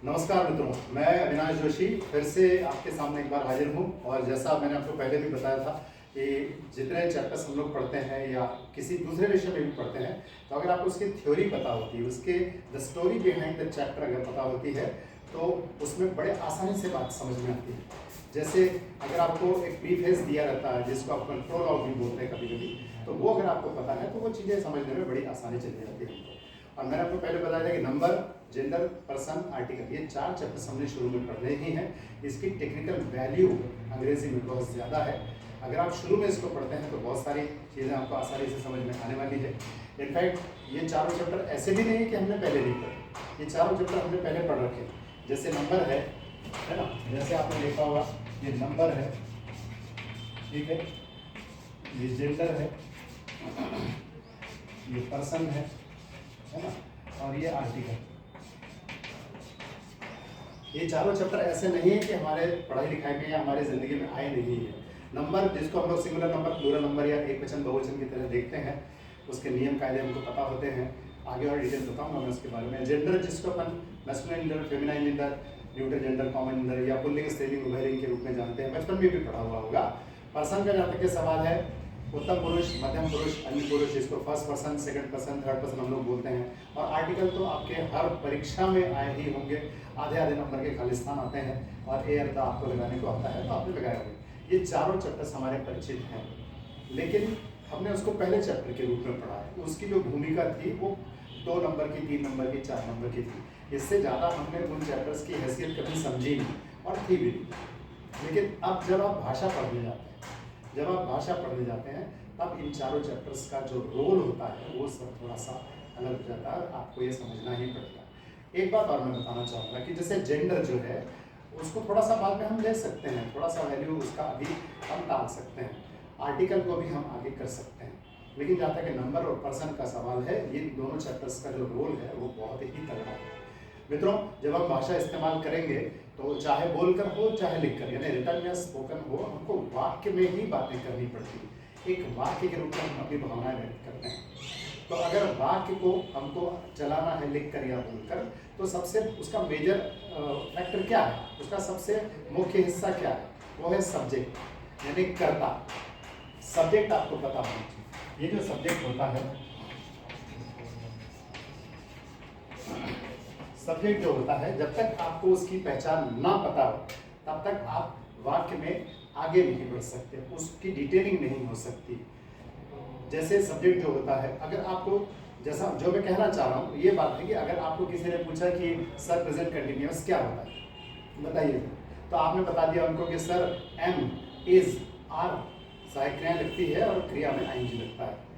नमस्कार मित्रों, मैं अविनाश जोशी फिर से आपके सामने एक बार हाजिर हूँ। और जैसा मैंने आपको पहले भी बताया था कि जितने चैप्टर्स हम लोग पढ़ते हैं या किसी दूसरे विषय में भी पढ़ते हैं, तो अगर आपको उसकी थ्योरी पता होती है, उसके the story behind the chapter अगर पता होती है, तो उसमें बड़े आसानी से बात समझ में आती है। जैसे अगर आपको एक प्रीफेस दिया रहता है जिसको आप प्रोलॉग भी बोलते हैं कभी कभी, तो वो अगर आपको पता है तो वो चीज़ें समझने में बड़ी आसानी चली जाती है। और मैंने आपको पहले बताया था कि नंबर, जेंडर, पर्सन, आर्टिकल, ये 4 चैप्टर्स हमने शुरू में पढ़ने ही हैं। इसकी टेक्निकल वैल्यू अंग्रेजी में बहुत ज़्यादा है। अगर आप शुरू में इसको पढ़ते हैं तो बहुत सारी चीज़ें आपको आसानी से समझ में आने वाली है। इनफैक्ट ये चारों चैप्टर ऐसे भी नहीं है कि हमने पहले नहीं पढ़े, ये चारों चैप्टर हमने पहले पढ़ रखे हैं। जैसे नंबर है ना, जैसे आपने देखा होगा ये नंबर है, ठीक है, ये जेंडर है, ये पर्सन है ना, और ये आर्टिकल। ये चारों चैप्टर ऐसे नहीं है कि हमारे पढ़ाई लिखाई में या हमारी जिंदगी में आए नहीं है। नंबर, जिसको हम लोग सिंगुलर नंबर, प्लूरल नंबर या एक वचन बहुवचन की तरह देखते हैं, उसके नियम कायदे हमको पता होते हैं। आगे और डिटेल बताऊंगा मैं उसके बारे में। जेंडर, जिसको अपन masculine gender, feminine gender, neutral gender, common gender या पुल्लिंग, स्त्रीलिंग, उभयलिंग के रूप में जानते हैं, बचपन में भी पढ़ा हुआ होगा। पर्सन का जहाँ तक के सवाल है, उत्तम पुरुष, मध्यम पुरुष, अन्य पुरुष, जिसको first person, second person, third person हम लोग बोलते हैं। और आर्टिकल तो आपके हर परीक्षा में आए ही होंगे, आधे आधे नंबर के खालिस्तान आते हैं और ए अर्था आपको लगाने को आता है तो आपने लगाया होगा। ये चारों चैप्टर्स हमारे परिचित हैं, लेकिन हमने उसको पहले चैप्टर के रूप में पढ़ा है। उसकी जो भूमिका थी वो 2 नंबर की, 3 नंबर की, 4 नंबर की थी। इससे ज़्यादा हमने उन चैप्टर्स की हैसियत कभी समझी नहीं और थी भी नहीं। लेकिन अब जब आप भाषा पढ़ने जाते हैं, तब इन चारों चैप्टर्स का जो रोल होता है वो सब थोड़ा सा अलग हो जाता है, आपको ये समझना ही पड़ेगा। एक बात और मैं बताना चाहूँगा कि जैसे जेंडर जो है उसको थोड़ा सा बाद में हम ले सकते हैं, थोड़ा सा वैल्यू उसका अभी हम डाल सकते हैं, आर्टिकल को भी हम आगे कर सकते हैं। लेकिन जहाँ तक नंबर और पर्सन का सवाल है, ये दोनों चैप्टर्स का जो रोल है वो बहुत ही तगड़ा है। मित्रों, जब हम भाषा इस्तेमाल करेंगे तो चाहे बोलकर हो चाहे लिखकर, यानी रिटन या स्पोकन हो, हमको वाक्य में ही बातें करनी पड़ती है। एक वाक्य के रूप में हम अपनी भावनाएं व्यक्त करते हैं। तो अगर वाक्य को हमको चलाना है लिखकर या बोलकर, तो सबसे उसका मेजर फैक्टर क्या है, उसका सबसे मुख्य हिस्सा क्या है, वो है सब्जेक्ट, यानी कर्ता। सब्जेक्ट आपको पता होना चाहिए। ये जो सब्जेक्ट होता है, सब्जेक्ट जो होता है, जब तक आपको उसकी पहचान ना पता हो तब तक आप वाक्य में आगे नहीं बढ़ सकते, उसकी डिटेलिंग नहीं हो सकती। जैसे सब्जेक्ट जो होता है, अगर आपको, जैसा जो मैं कहना चाह रहा हूँ ये बात है कि अगर आपको किसी ने पूछा कि सर प्रेजेंट कंटिन्यूअस क्या होता है बताइए, तो आपने बता दिया उनको कि सर एम, इज, आर सहायक क्रिया लगती है और क्रिया में आईएनजी लगता है।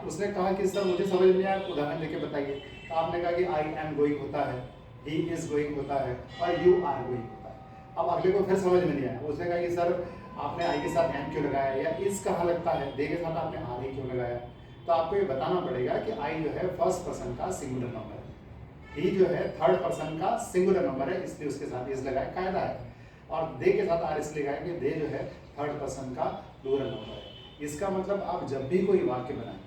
उसने कहा कि सर मुझे समझ नहीं आया, उदाहरण देके बताइए। तो आपने कहा कि आई एम गोइंग होता है, ही इज गोइंग होता है और यू आर गोइंग होता है। अब अगले को फिर समझ में नहीं आया, उसने कहा कि सर आपने आई के साथ एम क्यों लगाया, या इज कहाँ लगता है, दे के साथ आपने आर ही क्यों लगाया। तो आपको ये बताना पड़ेगा कि आई जो है फर्स्ट पर्सन का सिंगुलर नंबर है, ही जो है थर्ड पर्सन का सिंगुलर नंबर है, इसलिए उसके साथ इज लगाया, कायदा है। और दे के साथ आर इसलिए लगाया कि दे जो है थर्ड पर्सन का प्लूरल नंबर है। इसका मतलब आप जब भी कोई वाक्य बनाएंगे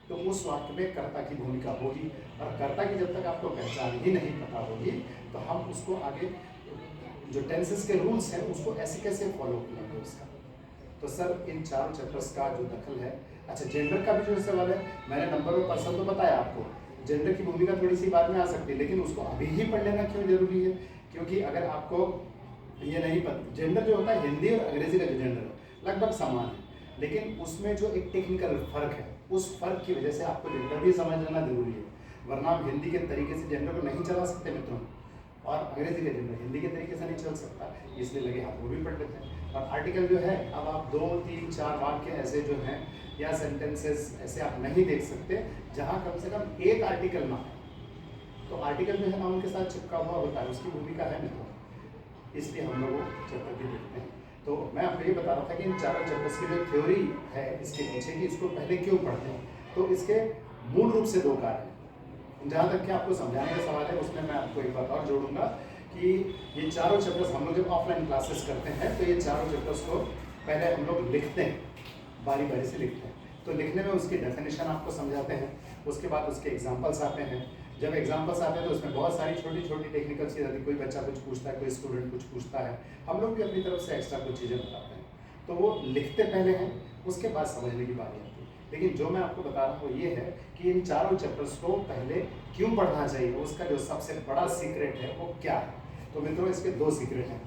तो उस वाक्य में कर्ता की भूमिका होगी, और कर्ता की जब तक आपको पहचान ही नहीं पता होगी तो हम उसको आगे जो टेंसेस के रूल्स हैं उसको ऐसे कैसे फॉलो करेंगे उसका। तो सर इन चारों चैप्टर्स का जो दखल है। अच्छा, जेंडर का भी जो सवाल है, मैंने नंबर और पर्सन तो बताया आपको, जेंडर की भूमिका थोड़ी सी बाद में आ सकती है, लेकिन उसको अभी ही पढ़ लेना क्यों जरूरी है, क्योंकि अगर आपको ये नहीं पता, जेंडर जो होता है हिंदी और अंग्रेजी का जो जेंडर है लगभग समान है, लेकिन उसमें जो एक टेक्निकल फर्क है, उस फर्क की वजह से आपको जेंडर भी समझ लेना जरूरी है, वरना आप हिंदी के तरीके से जेंडर को नहीं चला सकते मित्रों, और अंग्रेजी का जेंडर हिंदी के तरीके से नहीं चल सकता, इसलिए लगे हाथ वो भी पढ़ लेते हैं। और आर्टिकल जो है, अब आप 2, 3, 4 वाक्य ऐसे जो हैं या सेंटेंसेस ऐसे आप नहीं देख सकते जहाँ कम से कम एक आर्टिकल ना है। तो आर्टिकल जो है नाउन के साथ चिपका हुआ होता है, उसकी भूमिका है मित्रों, इसलिए हम लोग चैप्टर भी देखते हैं। तो मैं आपको ये बता रहा था कि इन चारों चैप्टर्स की जो थ्योरी है इसके पीछे की, इसको पहले क्यों पढ़ते हैं, तो इसके मूल रूप से 2 कारण हैं। जहाँ तक कि आपको समझाने का सवाल है उसमें मैं आपको एक बात और जोड़ूंगा कि ये चारों चैप्टर्स हम लोग जब ऑफलाइन क्लासेस करते हैं तो ये चारों चैप्टर्स को पहले हम लोग लिखते हैं, बारी बारी से लिखते हैं। तो लिखने में उसकी डेफिनेशन आपको समझाते हैं, उसके बाद उसके एग्जाम्पल्स आते हैं, जब एग्जाम्पल्स आते हैं तो उसमें बहुत सारी छोटी छोटी टेक्निकल चीज़ आती है, कोई बच्चा कुछ पूछता है, कोई स्टूडेंट कुछ पूछता है, हम लोग भी अपनी तरफ से एक्स्ट्रा कुछ चीज़ें बताते हैं, तो वो लिखते पहले हैं, उसके बाद समझने की बात आती है। लेकिन जो मैं आपको बता रहा हूँ वो ये है कि इन चारों चैप्टर्स को पहले क्यों पढ़ना चाहिए, उसका जो सबसे बड़ा सीक्रेट है वो क्या है। तो मित्रों इसके 2 सीक्रेट हैं।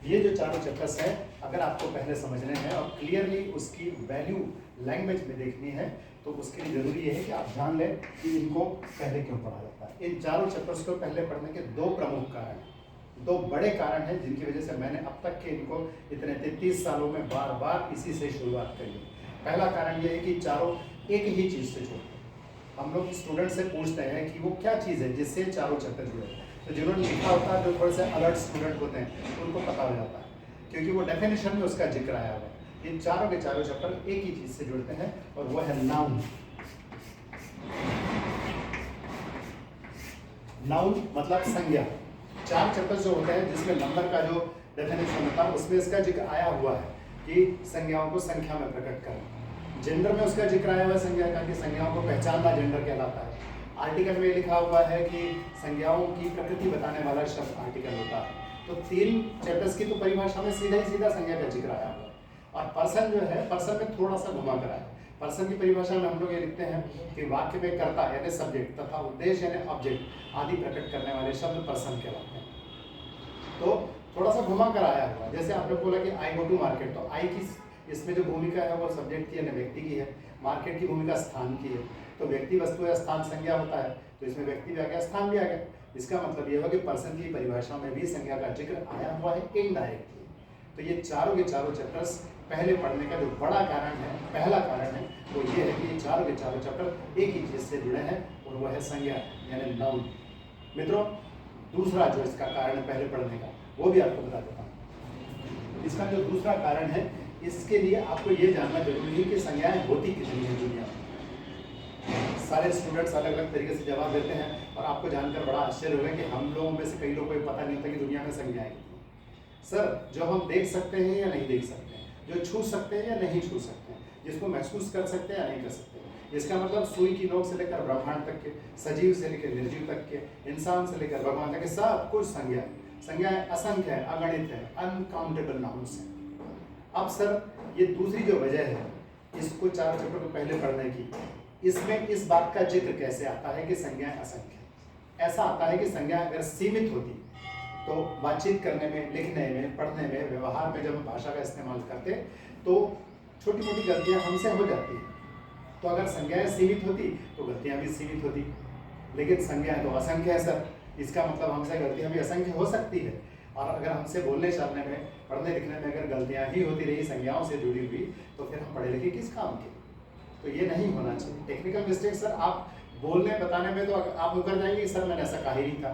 ये जो चारों चैप्टर्स हैं अगर आपको पहले समझने हैं और क्लियरली उसकी वैल्यू लैंग्वेज में देखनी है तो उसके लिए जरूरी है कि आप जान लें कि इनको पहले क्यों पढ़ा जाता है। इन चारों चैप्टर्स को पहले पढ़ने के 2 प्रमुख कारण हैं, 2 बड़े कारण हैं जिनकी वजह से मैंने अब तक के इनको इतने 33 सालों में बार बार इसी से शुरुआत करी है। पहला कारण ये है कि चारों एक ही चीज़ से जुड़ते हैं। हम लोग स्टूडेंट से पूछते हैं कि वो क्या चीज़ है जिससे चारों चैप्टर जुड़े हैं, तो जिन्होंने लिखा होता है, जो थोड़े से अलर्ट स्टूडेंट होते हैं, उनको पता हो जाता है क्योंकि वो डेफिनेशन में उसका जिक्र आया हुआ है। ये चारों के चारों चैप्टर एक ही चीज़ से जुड़ते हैं और वो है नाउन। नाउन मतलब संज्ञा। 4 चैप्टर जो होते हैं जिसमें नंबर का जो डेफिनेशन होता है उसमें इसका जिक्र आया हुआ है कि संज्ञाओं को संख्या में प्रकट करना। जेंडर में उसका जिक्र आया हुआ है संज्ञा का कि संज्ञाओं को पहचानना जेंडर कहलाता है। आर्टिकल में लिखा हुआ है कि संज्ञाओं की प्रकृति बताने वाला शब्द आर्टिकल होता है। तो 3 चैप्टर्स की तो परिभाषा में सीधा ही सीधा संज्ञा का जिक्र आया हुआ है। और पर्सन जो है, पर्सन में थोड़ा सा घुमा कर आया। पर्सन की परिभाषा में हम लोग ये लिखते हैं कि वाक्य में कर्ता यानी सब्जेक्ट तथा उद्देश्य यानी ऑब्जेक्ट आदि प्रकट करने वाले शब्द पर्सन कहलाते हैं। तो थोड़ा सा घुमा कर आया हुआ। जैसे आपने बोला कि आई गो टू मार्केट, तो आई की इसमें जो भूमिका है वो सब्जेक्ट की यानी व्यक्ति की है, मार्केट की भूमिका स्थान की है। तो व्यक्ति वस्तु या स्थान संज्ञा होता है, तो इसमें व्यक्ति भी आ गया, स्थान भी आ गया। इसका मतलब ये हुआ कि पर्सन की परिभाषा में भी संज्ञा का जिक्र आया हुआ है इनडायरेक्टली। तो ये चारों के चारों चैप्टर्स पहले पढ़ने का जो बड़ा कारण है, पहला कारण है, वो ये है कि ये चारों के चारों चैप्टर एक ही चीज़ से जुड़े हैं और वो है संज्ञा यानी नाउन। मित्रों दूसरा जो इसका कारण है पहले पढ़ने का वो भी आपको बता देता हूँ। इसका जो दूसरा कारण है, इसके लिए आपको ये जानना जरूरी है कि संज्ञाएं होती कितनी हैं दुनिया में। सारे स्टूडेंट्स अलग अलग तरीके से जवाब देते हैं और आपको जानकर बड़ा आश्चर्य होगा कि हम लोगों में से कई लोगों को पता नहीं होता कि दुनिया में संज्ञाएं कितनी हैं। सर जो हम देख सकते हैं या नहीं देख सकते हैं, जो छू सकते हैं या नहीं छू सकते हैं, जिसको महसूस कर सकते हैं या नहीं कर सकते हैं, इसका मतलब सुई की नोक से लेकर ब्रह्मांड तक के, सजीव से लेकर निर्जीव तक के, इंसान से लेकर भगवान तक के सब कुछ संज्ञा। संज्ञाएं असंख्य है, अगणित है, अनकाउंटेबल नाउन्स है। अब सर ये दूसरी जो वजह है इसको 4 चैप्टर को पहले पढ़ने की, इसमें इस बात का जिक्र कैसे आता है कि संज्ञाएं असंख्य। ऐसा आता है कि संज्ञा अगर सीमित होती तो बातचीत करने में, लिखने में, पढ़ने में, व्यवहार में जब हम भाषा का इस्तेमाल करते तो छोटी मोटी गलतियां हमसे हो जाती हैं। तो अगर संज्ञाएं सीमित होती तो गलतियां भी सीमित होती, लेकिन संज्ञाएं तो असंख्य है सर, इसका मतलब हमसे गलतियां भी असंख्य हो सकती है। और अगर हमसे बोलने चालने में, पढ़ने लिखने में अगर गलतियां ही होती रही संज्ञाओं से जुड़ी हुई तो फिर हम पढ़े लिखे किस काम के। तो ये नहीं होना चाहिए। टेक्निकल मिस्टेक सर आप बोलने बताने में तो आप मुकर जाएंगे सर मैंने ऐसा कहा ही नहीं था,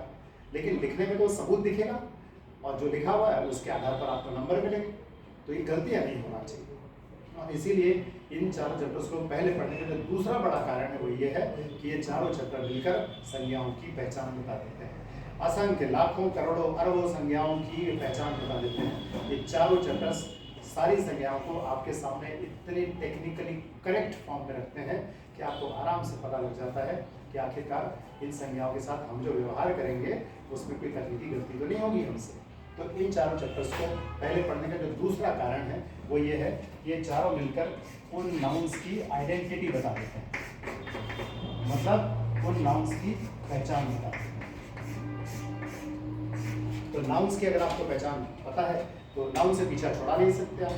लेकिन लिखने में तो सबूत दिखेगा और जो लिखा हुआ है उसके आधार पर आपको नंबर मिलेंगे। तो ये गलतियां नहीं होना चाहिए। और इसीलिए इन चारों चैप्टर्स को पहले पढ़ने का जो दूसरा बड़ा कारण है वो ये है कि ये चारों चैप्टर मिलकर संज्ञाओं की पहचान बता देते हैं। असंख्य लाखों करोड़ों अरबों संज्ञाओं की पहचान बता देते हैं। ये चारों चैप्टर्स सारी संज्ञाओं को आपके सामने इतने टेक्निकली करेक्ट फॉर्म में रखते हैं कि आपको आराम से पता लग जाता है कि आखिरकार इन संज्ञाओं के साथ हम जो व्यवहार करेंगे उसमें कोई तकनीकी गलती तो नहीं होगी हमसे। तो इन चारों चैप्टर्स को पहले पढ़ने का जो दूसरा कारण है वो ये है कि ये चारों मिलकर उन नाउन्स की आइडेंटिटी बता देते हैं, मतलब उन नाउन्स की पहचान बता देते हैं। तो नाउन्स की अगर आपको पहचान पता है तो नाउन से पीछा छुड़ा नहीं सकते आप,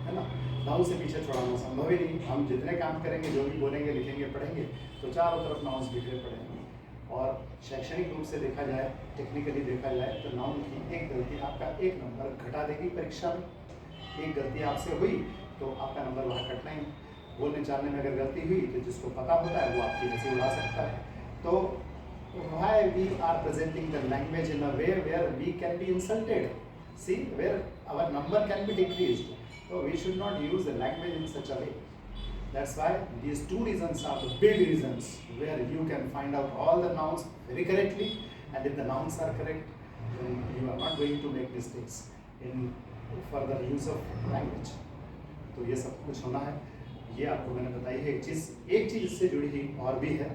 है ना। नाउन से पीछा छुड़ाना संभव ही नहीं। हम जितने काम करेंगे, जो भी बोलेंगे, लिखेंगे, पढ़ेंगे तो चारों तरफ नाउन्स बिखरे पड़ेंगे। और शैक्षणिक रूप से देखा जाए, टेक्निकली देखा जाए तो नाउन की एक गलती आपका 1 नंबर घटा देगी परीक्षा में। एक गलती आपसे हुई तो आपका नंबर वहाँ कटना ही। बोलने चालने में अगर गलती हुई तो जिसको पता होता है वो आपकी हंसी उड़ा सकता है। तो why we are presenting the language in a way where we can be insulted, see where our number can be decreased, so we should not use the language in such a way. That's why these 2 reasons are the big reasons where you can find out all the nouns very correctly, and if the nouns are correct then you are not going to make mistakes in further use of language. तो ये सब कुछ होना है, ये आपको मैंने बताई है। एक चीज़ इससे जुड़ी हुई और भी है,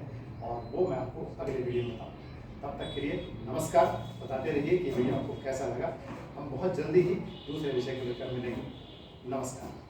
और वो मैं आपको अगले वीडियो में बताऊँगा। तब तक के लिए नमस्कार। बताते रहिए कि वीडियो आपको कैसा लगा। हम बहुत जल्दी ही दूसरे विषय को लेकर मिलेंगे। नमस्कार।